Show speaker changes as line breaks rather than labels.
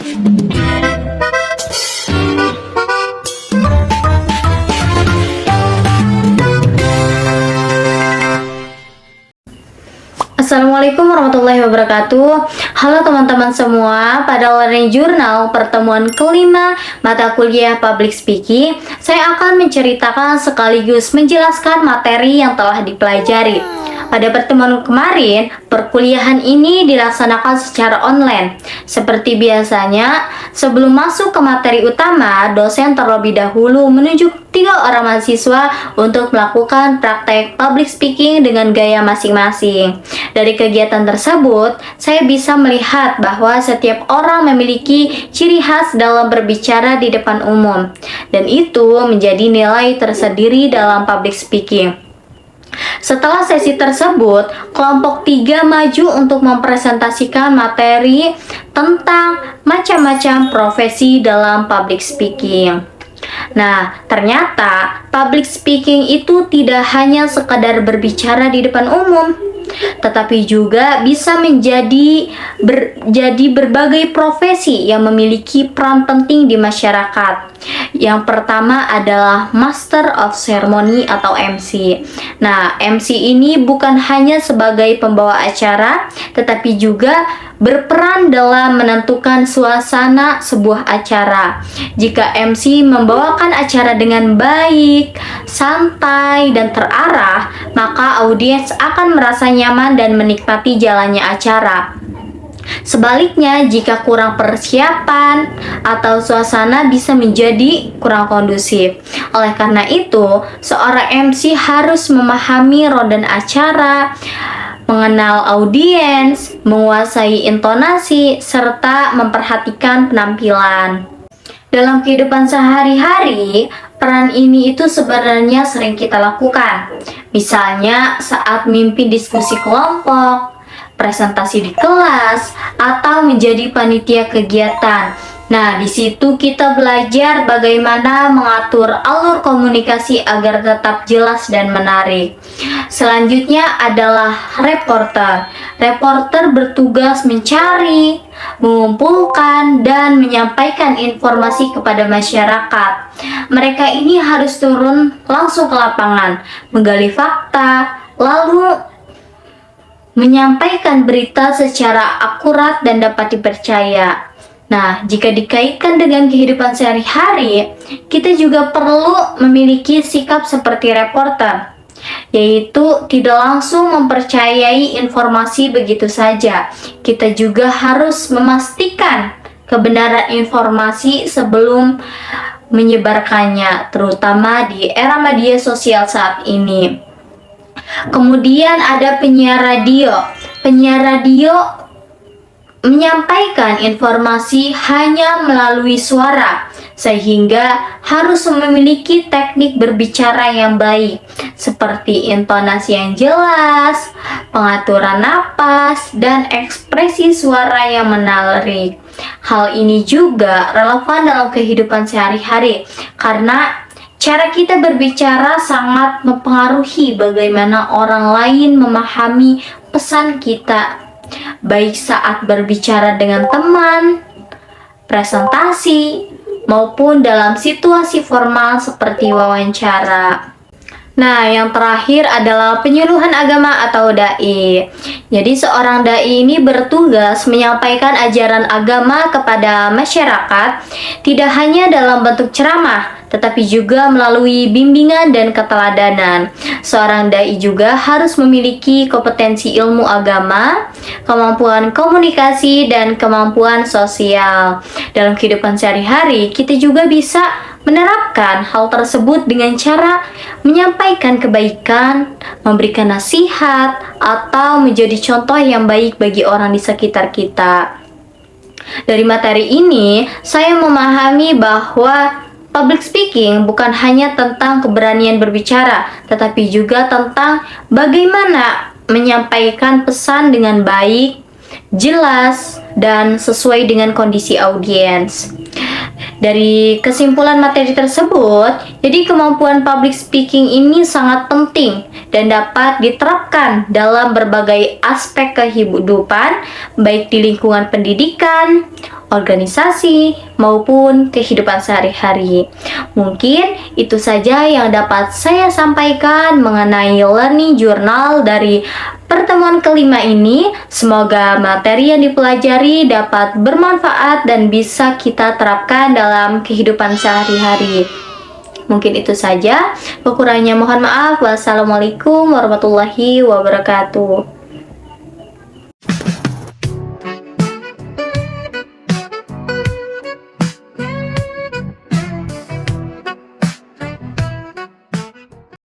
Assalamualaikum warahmatullahi wabarakatuh. Halo teman-teman semua, pada Learning Journal pertemuan kelima mata kuliah Public Speaking, saya akan menceritakan sekaligus menjelaskan materi yang telah dipelajari. Pada pertemuan kemarin, perkuliahan ini dilaksanakan secara online. Seperti biasanya, sebelum masuk ke materi utama, dosen terlebih dahulu menunjuk 3 orang mahasiswa untuk melakukan praktek public speaking dengan gaya masing-masing. Dari kegiatan tersebut, saya bisa melihat bahwa setiap orang memiliki ciri khas dalam berbicara di depan umum, dan itu menjadi nilai tersendiri dalam public speaking. Setelah sesi tersebut, kelompok 3 maju untuk mempresentasikan materi tentang macam-macam profesi dalam public speaking. Nah, ternyata public speaking itu tidak hanya sekadar berbicara di depan umum, tetapi juga bisa menjadi berbagai profesi yang memiliki peran penting di masyarakat. Yang pertama adalah Master of Ceremony atau MC. Nah, MC ini bukan hanya sebagai pembawa acara, tetapi juga berperan dalam menentukan suasana sebuah acara. Jika MC membawakan acara dengan baik, santai, dan terarah, maka audiens akan merasa nyaman dan menikmati jalannya acara. Sebaliknya, jika kurang persiapan atau suasana bisa menjadi kurang kondusif. Oleh karena itu, seorang MC harus memahami rodan acara, mengenal audiens, menguasai intonasi, serta memperhatikan penampilan. Dalam kehidupan sehari-hari, peran ini itu sebenarnya sering kita lakukan. Misalnya saat memimpin diskusi kelompok, presentasi di kelas, atau menjadi panitia kegiatan. Nah, di situ kita belajar bagaimana mengatur alur komunikasi agar tetap jelas dan menarik. Selanjutnya adalah reporter. Reporter bertugas mencari, mengumpulkan, dan menyampaikan informasi kepada masyarakat. Mereka ini harus turun langsung ke lapangan, menggali fakta, lalu menyampaikan berita secara akurat dan dapat dipercaya. Nah, jika dikaitkan dengan kehidupan sehari-hari, kita juga perlu memiliki sikap seperti reporter, yaitu tidak langsung mempercayai informasi begitu saja. Kita juga harus memastikan kebenaran informasi sebelum menyebarkannya, terutama di era media sosial saat ini. Kemudian ada penyiar radio. Penyiar radio menyampaikan informasi hanya melalui suara, sehingga harus memiliki teknik berbicara yang baik, seperti intonasi yang jelas, pengaturan napas, dan ekspresi suara yang menarik. Hal ini juga relevan dalam kehidupan sehari-hari, karena cara kita berbicara sangat mempengaruhi bagaimana orang lain memahami pesan kita, baik saat berbicara dengan teman, presentasi, maupun dalam situasi formal seperti wawancara. Nah, yang terakhir adalah penyuluhan agama atau dai. Jadi seorang dai ini bertugas menyampaikan ajaran agama kepada masyarakat, tidak hanya dalam bentuk ceramah, tetapi juga melalui bimbingan dan keteladanan. Seorang dai juga harus memiliki kompetensi ilmu agama, kemampuan komunikasi, dan kemampuan sosial. Dalam kehidupan sehari-hari, kita juga bisa menerapkan hal tersebut dengan cara menyampaikan kebaikan, memberikan nasihat, atau menjadi contoh yang baik bagi orang di sekitar kita. Dari materi ini, saya memahami bahwa public speaking bukan hanya tentang keberanian berbicara, tetapi juga tentang bagaimana menyampaikan pesan dengan baik, jelas, dan sesuai dengan kondisi audiens. Dari kesimpulan materi tersebut, jadi kemampuan public speaking ini sangat penting dan dapat diterapkan dalam berbagai aspek kehidupan, baik di lingkungan pendidikan, organisasi, maupun kehidupan sehari-hari. Mungkin itu saja yang dapat saya sampaikan mengenai learning journal dari pertemuan kelima ini. Semoga materi yang dipelajari dapat bermanfaat dan bisa kita terapkan dalam kehidupan sehari-hari. Mungkin itu saja. Kekurangannya mohon maaf. Wassalamualaikum warahmatullahi wabarakatuh.